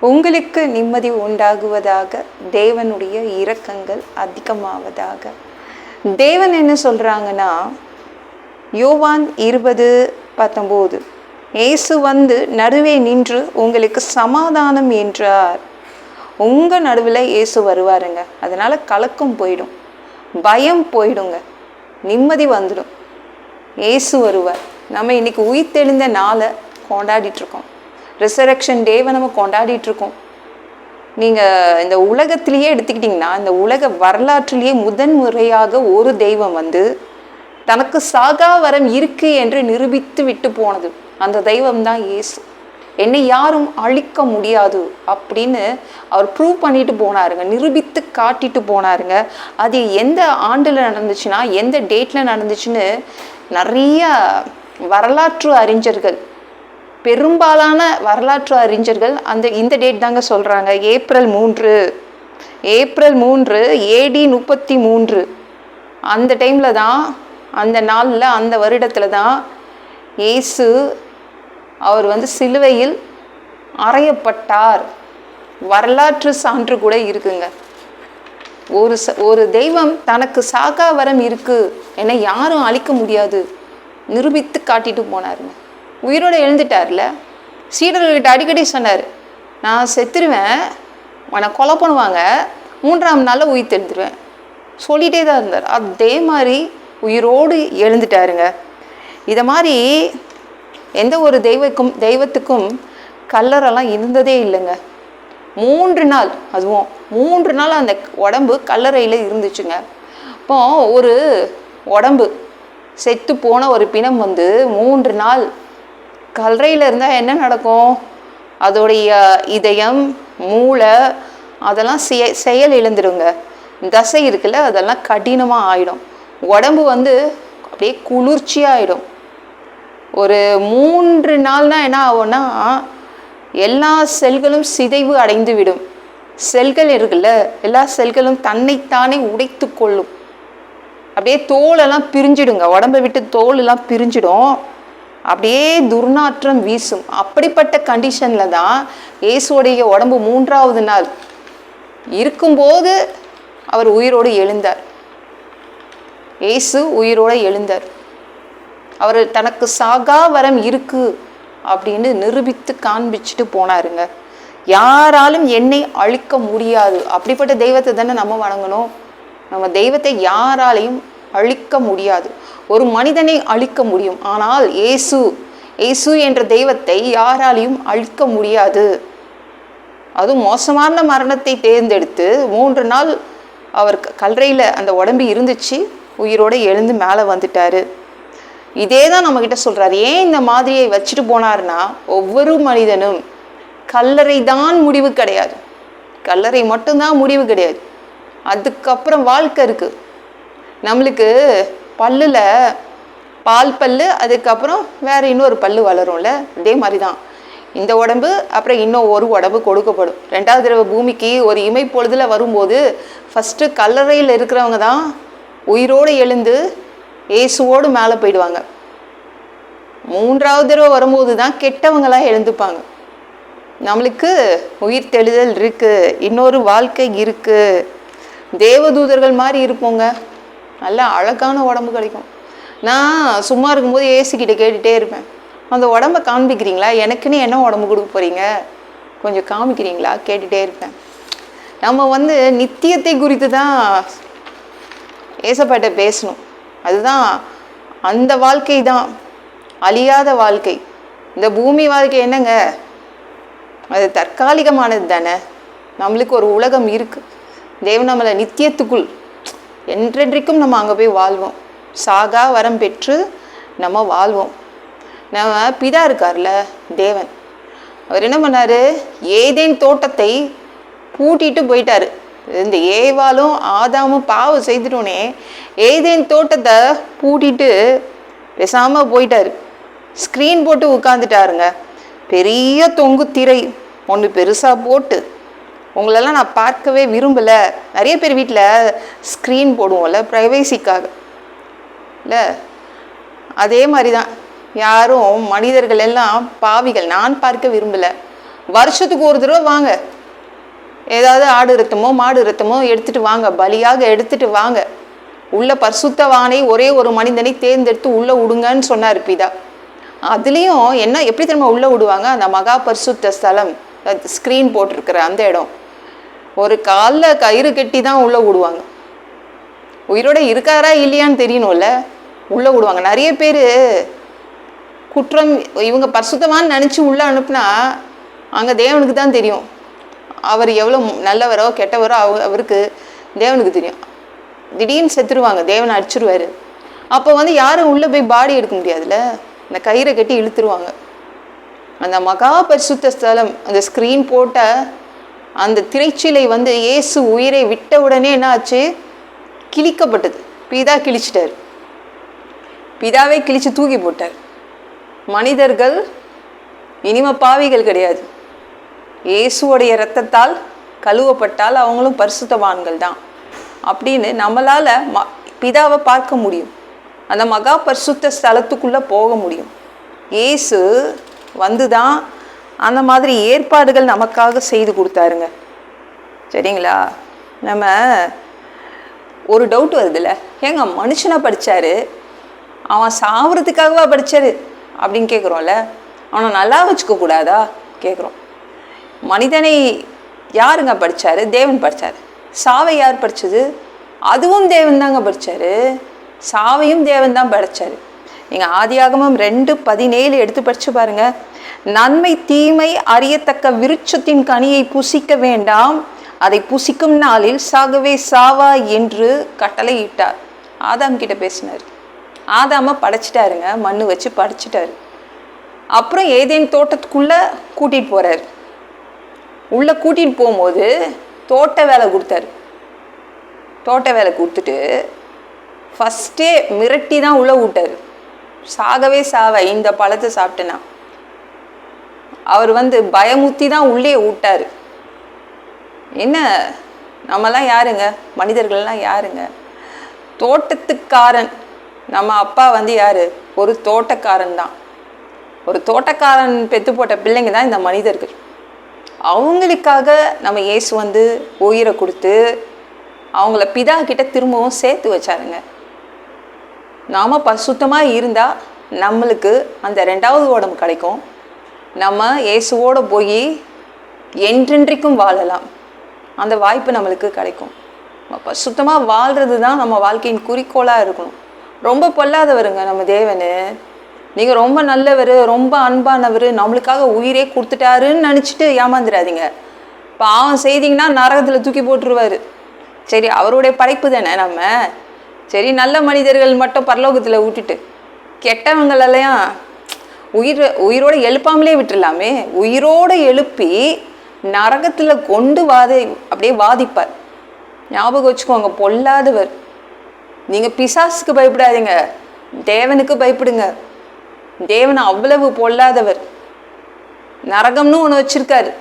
உங்களுக்கு நிம்மதி உண்டாகுவதாக, தேவனுடைய இரக்கங்கள் அதிகமாவதாக. தேவன் என்ன சொல்கிறாங்கன்னா, யோவான் 20:19, இயேசு வந்து நடுவே நின்று உங்களுக்கு சமாதானம் என்றார். உங்கள் நடுவில் இயேசு வருவாருங்க. அதனால் கலக்கம் போயிடும், பயம் போயிடுங்க, நிம்மதி வந்துடும். இயேசு வருவார். நம்ம இன்னைக்கு உயிர்த்தெழுந்த நாளை கொண்டாடிட்டுருக்கோம். ரிசரக்ஷன் டேவை நம்ம கொண்டாடிட்டுருக்கோம். நீங்கள் இந்த உலகத்திலேயே எடுத்துக்கிட்டிங்கன்னா, இந்த உலக வரலாற்றிலேயே முதன் முறையாக ஒரு தெய்வம் வந்து தனக்கு சாகா வரம் இருக்கு என்று நிரூபித்து விட்டு போனது. அந்த தெய்வம் தான் இயேசு. என்னை யாரும் அழிக்க முடியாது அப்படின்னு அவர் ப்ரூவ் பண்ணிட்டு போனாருங்க, நிரூபித்து காட்டிட்டு போனாருங்க. அது எந்த ஆண்டில் நடந்துச்சுன்னா, எந்த டேட்டில் நடந்துச்சுன்னு நிறைய வரலாற்று அறிஞர்கள், பெரும்பாலான வரலாற்று அறிஞர்கள் இந்த டேட் தாங்க சொல்கிறாங்க. April 3 AD 33. அந்த டைமில் தான், அந்த நாளில், அந்த வருடத்தில் தான் இயேசு அவர் வந்து சிலுவையில் அறையப்பட்டார். வரலாற்று சான்று கூட இருக்குங்க. ஒரு தெய்வம் தனக்கு சாகா வரம் இருக்கு, என்னை யாரும் அழிக்க முடியாது நிரூபித்து காட்டிட்டு போனாருங்க. உயிரோடு எழுந்துட்டார்ல. சீடர்கள்கிட்ட அடிக்கடி சொன்னார், நான் செத்துருவேன், என்னை கொலை பண்ணுவாங்க, 3ஆம் நாளில் உயிர் தெழுந்துருவேன் சொல்லிகிட்டே தான் இருந்தார். அதே மாதிரி உயிரோடு எழுந்துட்டாருங்க. இதை மாதிரி எந்த ஒரு தெய்வத்துக்கும் கல்லறைலாம் இருந்ததே இல்லைங்க. 3 நாள், அதுவும் 3 நாள் அந்த உடம்பு கல்லறையில் இருந்துச்சுங்க. இப்போ ஒரு உடம்பு செத்து போன ஒரு பிணம் வந்து 3 நாள் கல்லறையில் இருந்தால் என்ன நடக்கும்? அதோடைய இதயம், மூளை அதெல்லாம் செயல் இழந்துடுங்க. தசை இருக்குல்ல, அதெல்லாம் கடினமாக ஆகிடும். உடம்பு வந்து அப்படியே குளிர்ச்சியாகிடும். ஒரு 3 நாள்னா என்ன ஆகும்னா, எல்லா செல்களும் சிதைவு அடைந்து விடும். செல்கள் இருக்குல்ல, எல்லா செல்களும் தன்னைத்தானே உடைத்து கொள்ளும். அப்படியே தோலெல்லாம் பிரிஞ்சிடுங்க, உடம்பை விட்டு தோலெல்லாம் பிரிஞ்சிடும். அப்படியே துர்நாற்றம் வீசும். அப்படிப்பட்ட கண்டிஷனில் தான் இயேசுடைய உடம்பு 3ஆவது நாள் இருக்கும்போது அவர் உயிரோடு எழுந்தார். இயேசு உயிரோடு எழுந்தார். அவர் தனக்கு சாகா வரம் இருக்கு அப்படின்னு நிரூபித்து காண்பிச்சுட்டு போனாருங்க. யாராலும் என்னை அழிக்க முடியாது. அப்படிப்பட்ட தெய்வத்தை தானே நம்ம வணங்கணும். நம்ம தெய்வத்தை யாராலையும் அழிக்க முடியாது. ஒரு மனிதனை அழிக்க முடியும், ஆனால் இயேசு என்ற தெய்வத்தை யாராலையும் அழிக்க முடியாது. அதுவும் மோசமான மரணத்தை தேர்ந்தெடுத்து 3 நாள் அவர் கல்லறையில் அந்த உடம்பு இருந்துச்சு, உயிரோடு எழுந்து மேலே வந்துட்டாரு. இதே தான் நம்மக்கிட்ட சொல்கிறார். ஏன் இந்த மாதிரியை வச்சுட்டு போனார்னா, ஒவ்வொரு மனிதனும் கல்லறை தான் முடிவு கிடையாது, கல்லறை மட்டும்தான் முடிவு கிடையாது. அதுக்கப்புறம் வாழ்க்கை இருக்குது. நம்மளுக்கு பல்லில் பால் பல்லு, அதுக்கப்புறம் வேறு இன்னொரு பல்லு வளரும்ல, அதே மாதிரி தான் இந்த உடம்பு. அப்புறம் இன்னும் ஒரு உடம்பு கொடுக்கப்படும். 2வது தடவை பூமிக்கு ஒரு இமை பொழுதில் வரும்போது ஃபஸ்ட்டு கல்லறையில் இருக்கிறவங்க தான் உயிரோடு எழுந்து இயேசுவோடு மேலே போயிடுவாங்க. 3ஆவது தடவை வரும்போது தான் கெட்டவங்களாம் எழுந்துப்பாங்க. நம்மளுக்கு உயிர் தெழுதல் இருக்குது, இன்னொரு வாழ்க்கை இருக்குது. தேவதூதர்கள் மாதிரி இருப்போங்க, நல்லா அழகான உடம்பு கிடைக்கும். நான் சும்மா இருக்கும்போது ஏசுக்கிட்ட கேட்டுகிட்டே இருப்பேன், அந்த உடம்பை காண்பிக்கிறீங்களா, எனக்குன்னு என்ன உடம்பு கொடுக்க போகிறீங்க, கொஞ்சம் காமிக்கிறீங்களா, கேட்டுகிட்டே இருப்பேன். நம்ம வந்து நித்தியத்தை குறித்து தான் ஏசப்பாட்ட பேசணும். அதுதான் அந்த வாழ்க்கை தான் அழியாத வாழ்க்கை. இந்த பூமி வாழ்க்கை என்னங்க, அது தற்காலிகமானது தானே. நம்மளுக்கு ஒரு உலகம் இருக்குது. தேவன் நம்மளை நித்தியத்துக்குள் என்றென்றைக்கும் நம்ம அங்கே போய் வாழ்வோம். சாகா வரம் பெற்று நம்ம வாழ்வோம். நம்ம பிதா இருக்கார்ல தேவன், அவர் என்ன பண்ணார்? ஏதேன் தோட்டத்தை பூட்டிட்டு போயிட்டார். இந்த ஏவாலும் ஆதாமும் பாவம் செய்துட்டோன்னே ஏதேன் தோட்டத்தை பூட்டிட்டு பேசாமல் போயிட்டார். ஸ்க்ரீன் போட்டு உட்காந்துட்டாருங்க. பெரிய தொங்கு திரை ஒன்று பெருசாக போட்டு, உங்களெல்லாம் நான் பார்க்கவே விரும்பலை. நிறைய பேர் வீட்டில் ஸ்க்ரீன் போடுவோம்ல ப்ரைவேசிக்காக இல்லை, அதே மாதிரி தான் யாரும் மனிதர்கள் எல்லாம் பாவிகள், நான் பார்க்க விரும்பலை, வருஷத்துக்கு ஒரு தடவை வாங்க, ஏதாவது ஆடு ரத்தமோ மாடு ரத்தமோ எடுத்துட்டு வாங்க, பலியாக எடுத்துட்டு வாங்க. உள்ள பரிசுத்தவானை ஒரே ஒரு மனிதனை தேர்ந்தெடுத்து உள்ள விடுங்கன்னு சொன்னார் பிதா. அதுலேயும் என்ன எப்படி திரும்ப உள்ள விடுவாங்க? அந்த மகா பரிசுத்த ஸ்தலம், ஸ்க்ரீன் போட்டிருக்கிற அந்த இடம், ஒரு காலில் கயிறு கட்டி தான் உள்ள விடுவாங்க. உயிரோட இருக்காரா இல்லையான்னு தெரியணும்ல, உள்ள விடுவாங்க. நிறைய பேர் குற்றம், இவங்க பரிசுத்தமானு நினச்சி உள்ள அனுப்புனா அங்கே தேவனுக்கு தான் தெரியும் அவர் எவ்வளோ நல்லவரோ கெட்டவரோ அவருக்கு தேவனுக்கு தெரியும். திடீர்னு செத்துருவாங்க, தேவனை அடிச்சிருவாரு. அப்போ யாரும் உள்ளே போய் பாடி எடுக்க முடியாதுல்ல, அந்த கயிறை கட்டி இழுத்துருவாங்க. அந்த மகா பரிசுத்த ஸ்தலம், அந்த ஸ்க்ரீன் போட்ட அந்த திரைச்சீலை இயேசு உயிரை விட்ட உடனே என்ன ஆச்சு? கிழிக்கப்பட்டது. பிதா கிழிச்சிட்டார், பிதாவே கிழிச்சு தூக்கி போட்டார். மனிதர்கள் இனிமே பாவிகள் கிடையாது, இயேசுவோடைய இரத்தத்தால் கழுவப்பட்டால் அவங்களும் பரிசுத்தவான்கள் தான் அப்படின்னு நம்மளால் பிதாவை பார்க்க முடியும். அந்த மகா பரிசுத்த ஸ்தலத்துக்குள்ளே போக முடியும். இயேசு தான் அந்த மாதிரி ஏற்பாடுகள் நமக்காக செய்து கொடுத்தாருங்க. சரிங்களா? நம்ம ஒரு டவுட் வருதுல்ல, ஏங்க மனுஷனா படித்தார், அவன் சாவறதுக்காகவா படித்தார் அப்படின்னு கேட்குறோம்ல. அவனை நல்லா வச்சுக்க கூடாதா கேட்குறோம். மனிதனை யாருங்க படித்தார்? தேவன் படித்தார். சாவை யார் படித்தது? அதுவும் தேவன் தாங்க படித்தார். சாவையும் தேவன் தான் படைச்சார். நீங்கள் ஆதியாகமம் 2:17 எடுத்து படித்து பாருங்க. நன்மை தீமை அறியத்தக்க விருட்சத்தின் கனியை புசிக்க வேண்டாம், அதை புசிக்கும் நாளில் சாகவே சாவா என்று கட்டளை இட்டார். ஆதாம் கிட்ட பேசினார். ஆதாம படைச்சிட்டாருங்க, மண்ணு வச்சு படைச்சிட்டாரு. அப்புறம் ஏதேன் தோட்டத்துக்குள்ளே கூட்டிகிட்டு போகிறார். உள்ளே கூட்டிகிட்டு போகும்போது தோட்ட வேலை கொடுத்தாரு. தோட்ட வேலை கொடுத்துட்டு ஃபஸ்ட்டே மிரட்டி தான் உள்ளே விட்டார். சாகவே சாவ, இந்த பழத்தை சாப்பிட்டேன்னா. அவர் பயமுத்தி தான் உள்ளே விட்டார். என்ன, நம்மலாம் யாருங்க? மனிதர்கள்லாம் யாருங்க? தோட்டத்துக்காரன். நம்ம அப்பா யார்? ஒரு தோட்டக்காரன் தான். ஒரு தோட்டக்காரன் பெற்று போட்ட பிள்ளைங்க தான் இந்த மனிதர்கள். அவங்களுக்காக நம்ம இயேசு உயிரை கொடுத்து அவங்கள பிதா கிட்ட திரும்பவும் சேர்த்து வச்சாருங்க. நாம் பரிசுத்தமாக இருந்தால் நம்மளுக்கு அந்த 2வது உடம்பு கிடைக்கும். நம்ம இயேசுவோடு போய் என்றென்றைக்கும் வாழலாம். அந்த வாய்ப்பு நம்மளுக்கு கிடைக்கும். நம்ம பரிசுத்தமாக வாழ்கிறது தான் நம்ம வாழ்க்கையின் குறிக்கோளாக இருக்கணும். ரொம்ப பொல்லாதவருங்க நம்ம தேவன். நீங்கள் ரொம்ப நல்லவர், ரொம்ப அன்பானவர், நம்மளுக்காக உயிரே கொடுத்துட்டாருன்னு நினச்சிட்டு ஏமாந்துடாதீங்க. பாவம் செய்திங்கன்னா நரகத்தில் தூக்கி போட்டுருவார். சரி, அவருடைய படைப்பு தானே நம்ம. சரி, நல்ல மனிதர்கள் மட்டும் பரலோகத்தில் விட்டுட்டு கெட்டவங்களெல்லாம் உயிரோடு எழுப்பாமலே விட்டுடலாமே. உயிரோடு எழுப்பி நரகத்தில் கொண்டு அப்படியே வாதிப்பார். ஞாபகம் வச்சுக்கோங்க, பொல்லாதவர். நீங்கள் பிசாசுக்கு பயப்படாதீங்க, தேவனுக்கு பயப்படுங்க. தேவன் அவ்வளவு பொல்லாதவர். நரகம்னு ஒன்று வச்சிருக்காரு.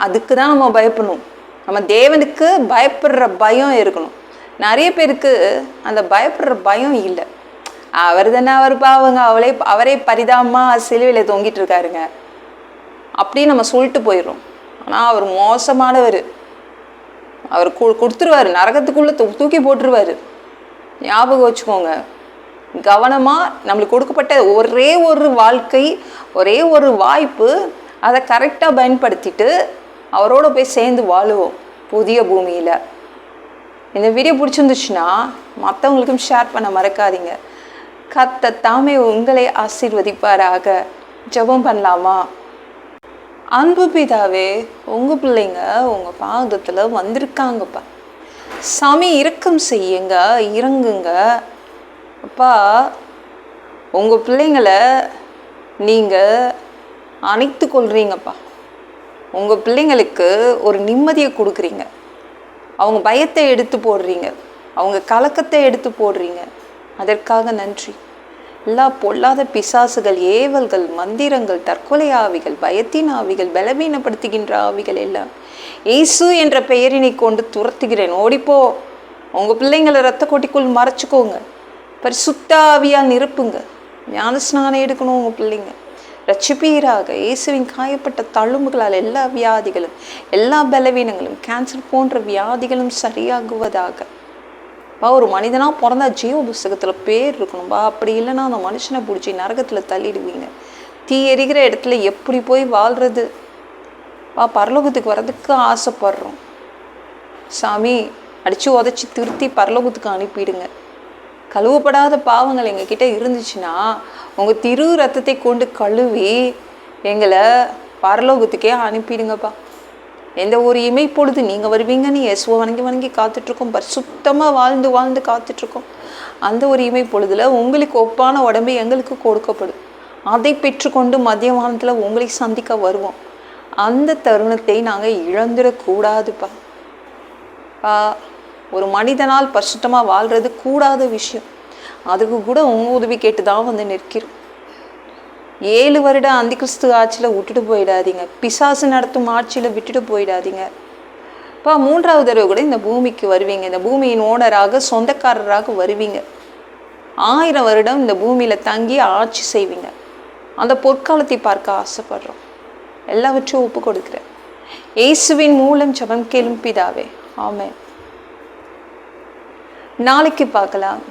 அதுக்கு தான் நம்ம பயப்படணும். நம்ம தேவனுக்கு பயப்படுற பயம் இருக்கணும். நிறைய பேருக்கு அந்த பயப்படுற பயம் இல்லை. அவர் தானே, அவர் பாவங்க, அவரே பரிதாபமாக சிலுவையில் தொங்கிட்டு இருக்காருங்க அப்படின்னு நம்ம சொல்லிட்டு போயிடுறோம். ஆனால் அவர் மோசமானவர். அவர் கொடுத்துருவார், நரகத்துக்குள்ளே தூக்கி போட்டுருவார். ஞாபகம் வச்சுக்கோங்க. கவனமாக நம்மளுக்கு கொடுக்கப்பட்ட ஒரே ஒரு வாழ்க்கை, ஒரே ஒரு வாய்ப்பு, அதை கரெக்டாக பயன்படுத்திட்டு அவரோட போய் சேர்ந்து வாழுவோம் புதிய பூமியில். இந்த வீடியோ பிடிச்சிருந்துச்சுன்னா மற்றவங்களுக்கும் ஷேர் பண்ண மறக்காதீங்க. கர்த்தர் தாமே உங்களை ஆசீர்வதிப்பாராக. ஜெபம் பண்ணலாமா? அன்பு பிதாவே, உங்கள் பிள்ளைங்க உங்கள் பாதத்தில் வந்திருக்காங்கப்பா. சாமி, இரக்கம் செய்யுங்க, இறங்குங்க அப்பா. உங்கள் பிள்ளைங்களை நீங்கள் அணைத்து கொள்றீங்கப்பா. உங்கள் பிள்ளைங்களுக்கு ஒரு நிம்மதியை கொடுக்குறீங்க. அவங்க பயத்தை எடுத்து போடுறீங்க, அவங்க கலக்கத்தை எடுத்து போடுறீங்க. அதற்காக நன்றி. எல்லா பொல்லாத பிசாசுகள், ஏவல்கள், மந்திரங்கள், தற்கொலை ஆவிகள், பயத்தின் ஆவிகள், பலவீனப்படுத்துகின்ற ஆவிகள் எல்லாம் இயேசு என்ற பெயரினை கொண்டு துரத்துகிறேன். ஓடிப்போ. உங்கள் பிள்ளைங்களை ரத்த கொட்டிக்குள் மறைச்சிக்கோங்க. பரிசுத்த ஆவியால் நிரப்புங்க. ஞான ஸ்நானம் எடுக்கணும் உங்கள் பிள்ளைங்க. ரட்சிப்பீராக. இயேசுவின் காயப்பட்ட தழும்புகளால் எல்லா வியாதிகளும், எல்லா பலவீனங்களும், கேன்சர் போன்ற வியாதிகளும் சரியாகுவதாக. ஒரு மனிதனா பிறந்தா ஜீவ புஸ்தகத்துல பேர் இருக்கணும்பா. அப்படி இல்லைன்னா அந்த மனுஷனை பிடிச்சி நரகத்துல தள்ளிடுவீங்க. தீ எரிகிற இடத்துல எப்படி போய் வாழ்றது? பரலோகத்துக்கு வர்றதுக்கு ஆசைப்படுறோம். சாமி அடிச்சு உதச்சி திருத்தி பரலோகத்துக்கு அனுப்பிடுங்க. கழுவப்படாத பாவங்கள் எங்ககிட்ட இருந்துச்சுன்னா உங்கள் திரு ரத்தத்தை கொண்டு கழுவி எங்களை பரலோகத்துக்கே அனுப்பிடுங்கப்பா. எந்த ஒரு இமைப்பொழுது நீங்கள் வருவீங்கன்னு இயேசுவை வணங்கி காத்துட்ருக்கோம். சுத்தமாக வாழ்ந்து காத்துட்ருக்கோம். அந்த ஒரு இமைப்பொழுதில் உங்களுக்கு ஒப்பான உடம்பு எங்களுக்கு கொடுக்கப்படும். அதை பெற்றுக்கொண்டு மதிய வானத்தில் உங்களை சந்திக்க வருவோம். அந்த தருணத்தை நாங்கள் இழந்துடக்கூடாதுப்பா. ஒரு மனிதனால் பரிசுத்தமாக வாழ்கிறது கூடாத விஷயம். அதுக்கு கூட உங்கள் உதவி கேட்டு தான் வந்து நிற்கிறோம். 7 வருட அந்த கிறிஸ்து ஆட்சியில் விட்டுட்டு போயிடாதீங்க. பிசாசு நடத்தும் ஆட்சியில் விட்டுட்டு போயிடாதீங்க. 3வது தடவை கூட இந்த பூமிக்கு வருவீங்க. இந்த பூமியின் ஓனராக, சொந்தக்காரராக வருவீங்க. 1000 வருடம் இந்த பூமியில் தங்கி ஆட்சி செய்வீங்க. அந்த பொற்காலத்தை பார்க்க ஆசைப்படுறோம். எல்லாவற்றையும் ஒப்பு கொடுக்குறேன். இயேசுவின் மூலம் ஜெபம் கேளும் பிதாவே. ஆமென். நாளைக்கு பார்க்கலாம்.